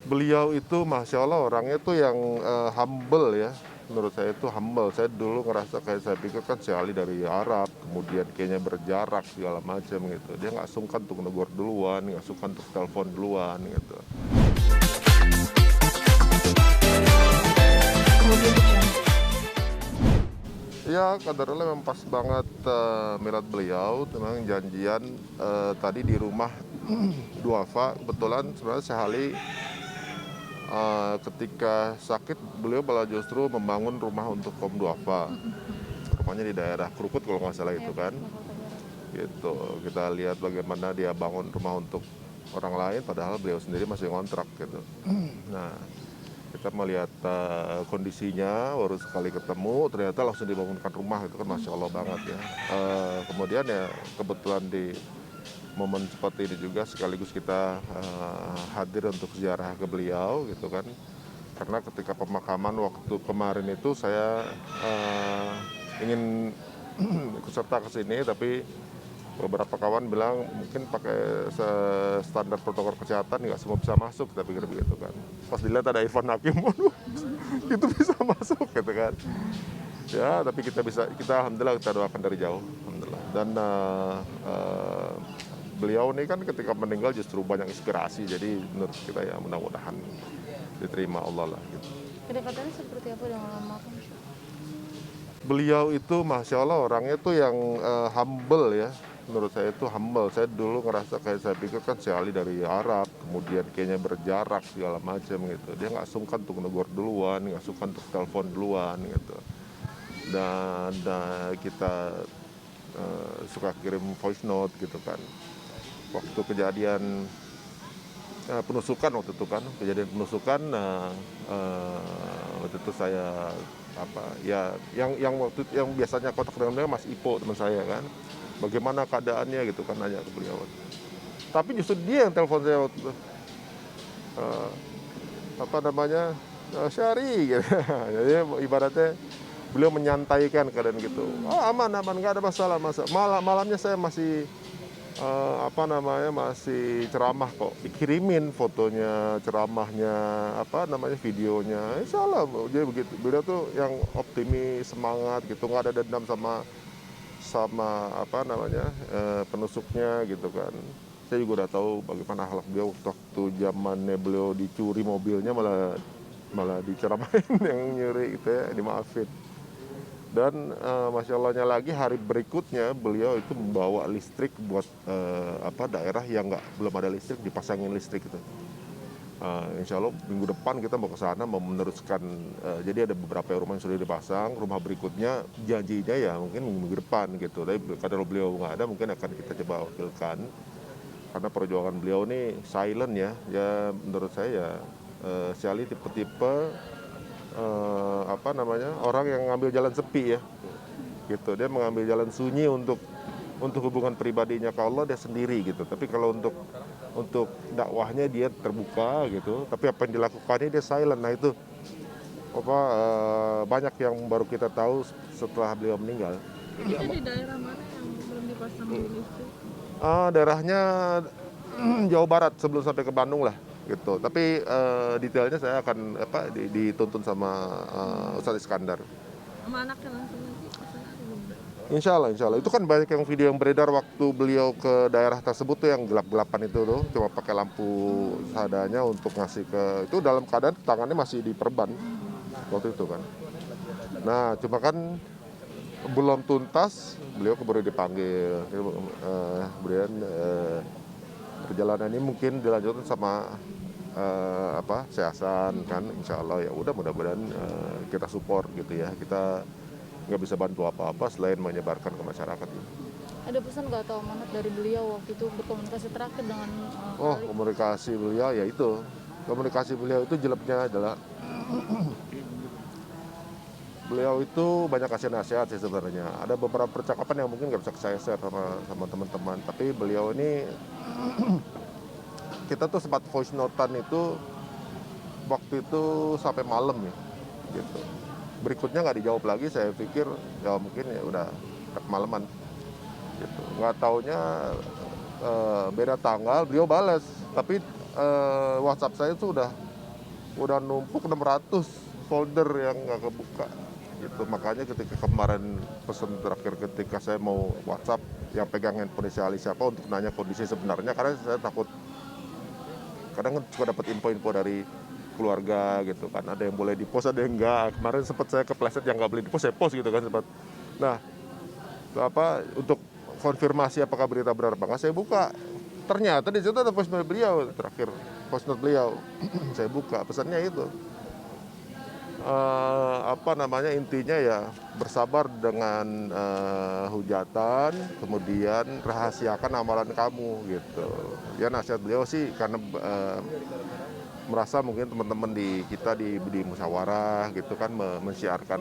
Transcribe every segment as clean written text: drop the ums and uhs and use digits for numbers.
Beliau itu Masya Allah orangnya tuh yang humble ya. Menurut saya itu humble. Saya dulu ngerasa kayak saya pikir kan si Ali dari Arab, kemudian kayaknya berjarak segala macam gitu. Dia nggak sungkan untuk negur duluan, nggak sungkan untuk telepon duluan gitu. Ya, kadarullah memang pas banget milad beliau, memang janjian tadi di rumah duafa. Kebetulan sebenarnya sehari ketika sakit beliau malah justru membangun rumah untuk kaum duafa. Rumahnya di daerah Krukut kalau nggak salah itu kan. Gitu. Kita lihat bagaimana dia bangun rumah untuk orang lain padahal beliau sendiri masih ngontrak gitu. Nah, kita melihat kondisinya baru sekali ketemu ternyata langsung dibangunkan rumah itu kan Masya Allah banget ya. Kemudian ya kebetulan di momen seperti ini juga sekaligus kita hadir untuk ziarah ke beliau gitu kan. Karena ketika pemakaman waktu kemarin itu saya ingin ikut serta ke sini tapi beberapa kawan bilang mungkin pakai standar protokol kesehatan nggak semua bisa masuk, tapi begitu kan. Pas dilihat ada Irfan Hakim, waduh, itu bisa masuk gitu kan. Ya, tapi kita alhamdulillah kita doakan dari jauh, alhamdulillah. Dan beliau ini kan ketika meninggal justru banyak inspirasi, jadi menurut kita ya mudah-mudahan diterima Allah lah gitu. Kedekatannya seperti apa dengan almarhum? Beliau itu Masya Allah orangnya tuh yang humble ya. Menurut saya itu humble. Saya dulu ngerasa kayak saya pikir kan si Ali dari Arab, kemudian kayaknya berjarak segala macam gitu. Dia nggak sungkan untuk negur duluan, nggak sungkan untuk telepon duluan gitu. Dan kita suka kirim voice note gitu kan. Waktu kejadian penusukan waktu itu kan, kejadian penusukan waktu itu saya yang waktu yang biasanya kontak dengan beliau Mas Ipo teman saya kan, bagaimana keadaannya gitu kan nanya ke beliau. Tapi justru dia yang telepon saya waktu itu, eh, Syari gitu. Jadi ibaratnya beliau menyantaikan keadaan gitu. Oh aman nggak ada masalah malamnya saya masih masih ceramah kok, dikirimin fotonya, ceramahnya, videonya, insya Allah. Jadi begitu, beliau tuh yang optimis, semangat gitu, nggak ada dendam sama sama penusuknya gitu kan. Saya juga udah tahu bagaimana akhlak beliau waktu zamannya beliau dicuri mobilnya, malah malah diceramain yang nyuri gitu ya, dimaafin. Dan Masya Allahnya lagi hari berikutnya beliau itu membawa listrik buat daerah yang belum ada listrik, dipasangin listrik itu. Insya Allah minggu depan kita mau ke sana mau meneruskan. Jadi ada beberapa rumah yang sudah dipasang, rumah berikutnya janjinya ya mungkin minggu depan gitu. Tapi kalau beliau nggak ada mungkin akan kita coba wakilkan. Karena perjuangan beliau ini silent ya menurut saya ya sekali tipe-tipe orang yang ngambil jalan sepi ya gitu. Dia mengambil jalan sunyi untuk hubungan pribadinya ke Allah dia sendiri gitu. Tapi kalau untuk dakwahnya dia terbuka gitu, tapi apa yang dilakukannya dia silent. Nah itu banyak yang baru kita tahu setelah beliau meninggal. Itu di daerah mana yang belum dipasang listrik? Daerahnya Jawa Barat sebelum sampai ke Bandung lah gitu. Tapi detailnya saya akan dituntun sama Ustadz Iskandar. Sama anaknya langsung nanti pasang belum? Insya Allah. Itu kan banyak yang video yang beredar waktu beliau ke daerah tersebut tuh yang gelap-gelapan itu tuh, cuma pakai lampu seadanya untuk ngasih ke, itu dalam keadaan tangannya masih diperban waktu itu kan. Nah, cuma kan belum tuntas, beliau keburu dipanggil. Kemudian perjalanan ini mungkin dilanjutkan sama Seasan kan, insya Allah ya udah mudah-mudahan kita support gitu ya. Kita nggak bisa bantu apa-apa selain menyebarkan ke masyarakat. Ada pesan nggak atau amanat dari beliau waktu itu berkomunikasi terakhir dengan Ali? Komunikasi beliau ya itu. Komunikasi beliau itu jeleknya adalah beliau itu banyak kasih nasihat sih sebenarnya. Ada beberapa percakapan yang mungkin nggak bisa saya share sama teman-teman. Tapi beliau ini kita tuh sempat voice note-an itu waktu itu sampai malam ya gitu. Berikutnya nggak dijawab lagi, saya pikir ya mungkin ya udah kemalaman gitu. Nggak taunya beda tanggal beliau balas, tapi WhatsApp saya itu udah udah numpuk 600 folder yang nggak kebuka gitu. Makanya ketika kemarin pesan terakhir ketika saya mau WhatsApp yang pegang handphone si Ali siapa untuk nanya kondisi sebenarnya, karena saya takut kadang kan suka dapat info-info dari keluarga gitu kan, ada yang boleh di-post ada yang enggak. Kemarin sempat saya kepleset yang nggak boleh di-post, saya post gitu kan sempat. Nah, untuk konfirmasi apakah berita benar apa enggak, saya buka. Ternyata di situ ada voice note beliau terakhir, voice note beliau. Saya buka, pesannya itu. Intinya ya bersabar dengan hujatan, kemudian rahasiakan amalan kamu gitu. Ya nasihat beliau sih karena merasa mungkin teman-teman kita di musyawarah gitu kan mensiarkan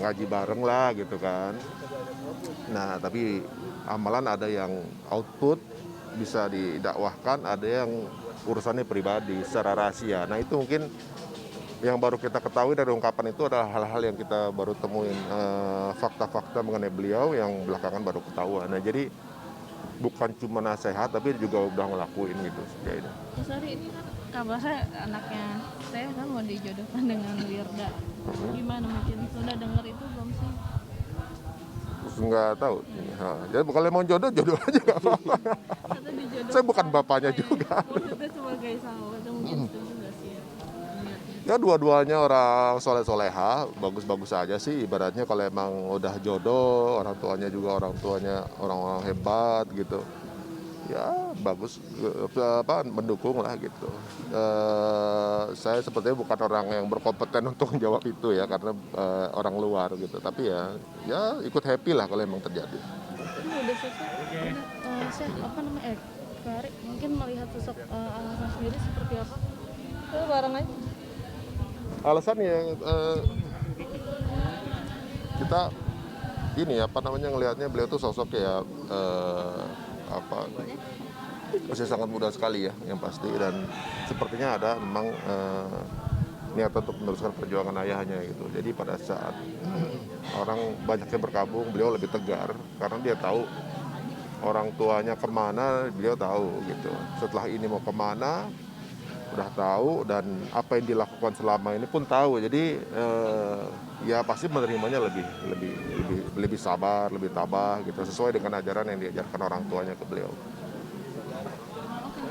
ngaji bareng lah gitu kan. Nah tapi amalan ada yang output bisa didakwahkan, ada yang urusannya pribadi secara rahasia. Nah itu mungkin yang baru kita ketahui dari ungkapan itu adalah hal-hal yang kita baru temuin, fakta-fakta mengenai beliau yang belakangan baru ketahuan. Nah jadi bukan cuma nasihat tapi juga udah ngelakuin gitu. Mas Ari, ini kan kabar saya anaknya saya kan mau dijodohkan dengan Wirda. Gimana mungkin sudah dengar itu belum sih? Nggak tahu. Ya kalau mau jodoh aja nggak apa-apa. Saya bukan bapaknya juga. Maksudnya sebagai sahabat mungkin setuju nggak sih? Ya dua-duanya orang soleh-soleha, bagus-bagus aja sih. Ibaratnya kalau emang udah jodoh, orang tuanya orang-orang hebat gitu. Ya bagus, mendukung lah gitu. Saya sepertinya bukan orang yang berkompeten untuk menjawab itu ya, karena orang luar gitu. Tapi ya ikut happy lah kalau emang terjadi. Ini udah selesai. Saya Kari mungkin melihat sosok Alasan sendiri seperti apa? Bareng aja. Alasan ya kita ngelihatnya beliau tuh sosok ya masih sangat muda sekali ya yang pasti, dan sepertinya ada memang niatan untuk meneruskan perjuangan ayahnya gitu. Jadi pada saat orang banyak yang berkabung, beliau lebih tegar karena dia tahu orang tuanya kemana, beliau tahu gitu. Setelah ini mau kemana udah tahu, dan apa yang dilakukan selama ini pun tahu. Jadi ya pasti menerimanya lebih sabar, lebih tabah gitu, sesuai dengan ajaran yang diajarkan orang tuanya ke beliau.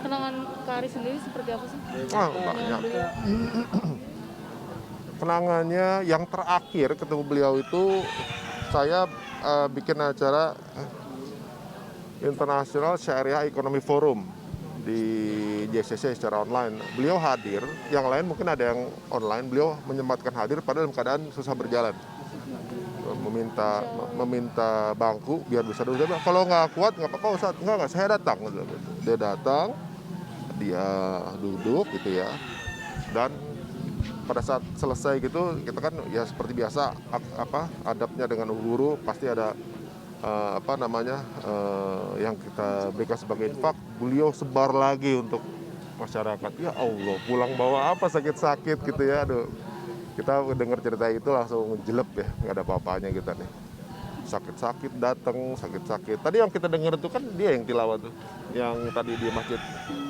Kenangan Kari sendiri seperti apa sih? Banyak. Kenangannya yang terakhir ketemu beliau itu saya bikin acara International Syariah Economy Forum di JCC secara online. Beliau hadir, yang lain mungkin ada yang online, beliau menyempatkan hadir pada dalam keadaan susah berjalan. Meminta bangku biar bisa duduk. Dia bilang, kalau nggak kuat nggak apa-apa Ustaz, nggak, saya datang. Dia datang, dia duduk gitu ya, dan pada saat selesai gitu kita kan ya seperti biasa adabnya dengan guru pasti ada yang kita berikan sebagai infak, beliau sebar lagi untuk masyarakat. Ya Allah, pulang bawa apa sakit-sakit gitu ya. Aduh, kita dengar cerita itu langsung jelek ya, nggak ada apa-apanya kita nih. Sakit-sakit datang, sakit-sakit. Tadi yang kita dengar itu kan dia yang tilawah tuh, yang tadi di masjid,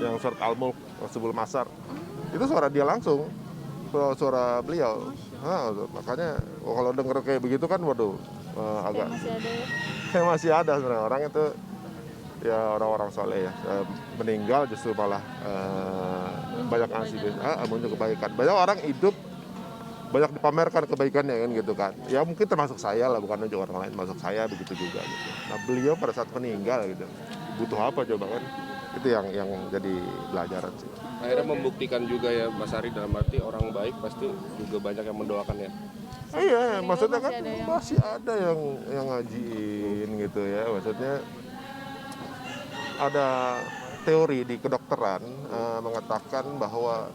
yang surat Al-Mulk sebelum asar. Itu suara dia langsung, suara beliau. Makanya kalau denger kayak begitu kan, waduh, agak masih ada sebenarnya orang itu ya orang-orang soleh ya, meninggal justru malah banyak ngasih muncul kebaikan. Banyak orang hidup banyak dipamerkan kebaikannya kan gitu kan. Ya mungkin termasuk saya lah, bukan juga orang lain, termasuk saya begitu juga gitu. Nah beliau pada saat meninggal gitu, butuh apa coba kan? Itu yang jadi pelajaran sih. Akhirnya membuktikan juga ya Mas Ari, dalam arti orang baik pasti juga banyak yang mendoakan ya. Iya, maksudnya kan masih ada yang ngajiin gitu ya. Maksudnya ada teori di kedokteran mengatakan bahwa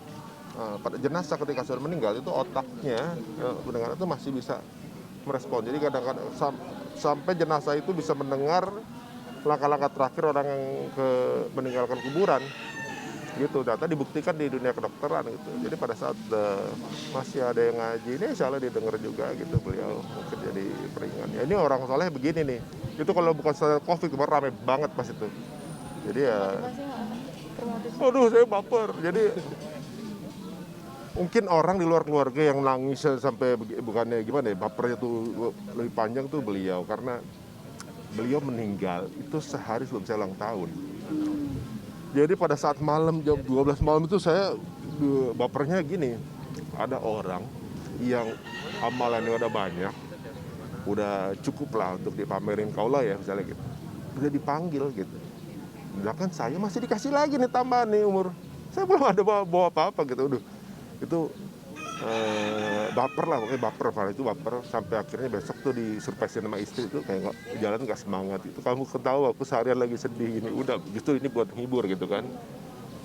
pada jenazah ketika sudah meninggal itu otaknya pendengaran itu masih bisa merespon. Jadi kadang-kadang sampai jenazah itu bisa mendengar langkah-langkah terakhir orang yang meninggalkan kuburan. Gitu, data dibuktikan di dunia kedokteran gitu. Jadi pada saat masih ada yang ngaji ini, insya Allah didengar juga gitu, beliau mungkin jadi peringan. Ya ini orang soleh begini nih. Itu kalau bukan setelah COVID kemarin rame banget pas itu. Jadi ya, aduh saya baper. Jadi Mungkin orang di luar keluarga yang nangis sampai bukannya gimana ya, bapernya tuh lebih panjang tuh beliau, karena beliau meninggal itu sehari sebelum saya ulang tahun. Jadi pada saat malam jam 12 malam itu saya bapernya gini, ada orang yang amalannya udah banyak, udah cukup lah untuk dipamerin kaulah ya misalnya gitu, udah dipanggil gitu. Sedangkan saya masih dikasih lagi nih tambahan nih umur, saya belum ada bawa apa-apa gitu. Udah itu baper lah, pokoknya baper, pada itu baper sampai akhirnya besok tuh disurprisein sama istri itu kayak jalan nggak semangat. Itu kamu ketawa aku seharian lagi sedih ini, udah justru ini buat hibur gitu kan.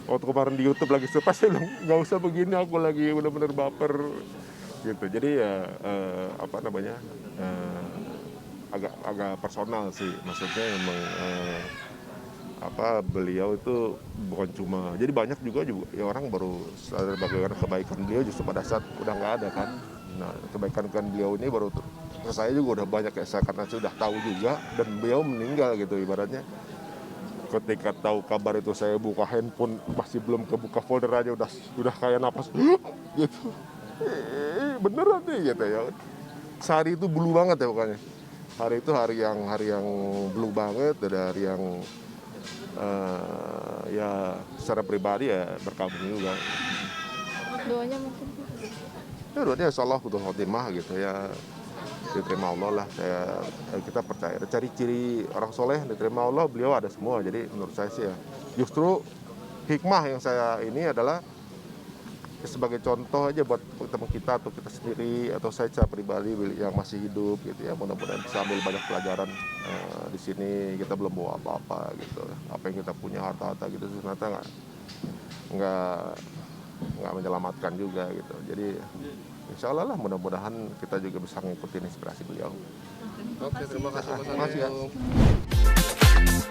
Waktu kemarin di YouTube lagi surprise, saya bilang nggak usah begini, aku lagi bener-bener baper gitu. Jadi ya apa namanya, agak personal sih, maksudnya emang beliau itu bukan cuma, jadi banyak juga ya orang baru sadar bagaimana kebaikan beliau justru pada saat udah nggak ada kan. Nah, kebaikan beliau ini baru saya juga udah banyak ya, saya karena sudah tahu juga, dan beliau meninggal gitu ibaratnya. Ketika tahu kabar itu saya buka handphone, masih belum kebuka folder aja udah kayak napas gitu. Beneran nih gitu ya. Sehari itu blue banget ya pokoknya. Hari itu hari yang blue banget, ada hari yang ya secara pribadi ya berkabung juga. Doanya mungkin Ya doanya insyaallah husnul khotimah gitu ya, diterima Allah lah. Kita percaya cari ciri orang soleh diterima Allah, beliau ada semua. Jadi menurut saya sih ya, justru hikmah yang saya ini adalah sebagai contoh aja buat teman kita atau kita sendiri atau saya secara pribadi yang masih hidup gitu ya, mudah-mudahan bisa ambil banyak pelajaran. Di sini kita belum bawa apa-apa gitu, apa yang kita punya harta-harta gitu ternyata nggak menyelamatkan juga gitu. Jadi insya Allah lah, mudah-mudahan kita juga bisa ngikutin inspirasi beliau. Oke, terima kasih Mas Terima kasih ya. Aryo.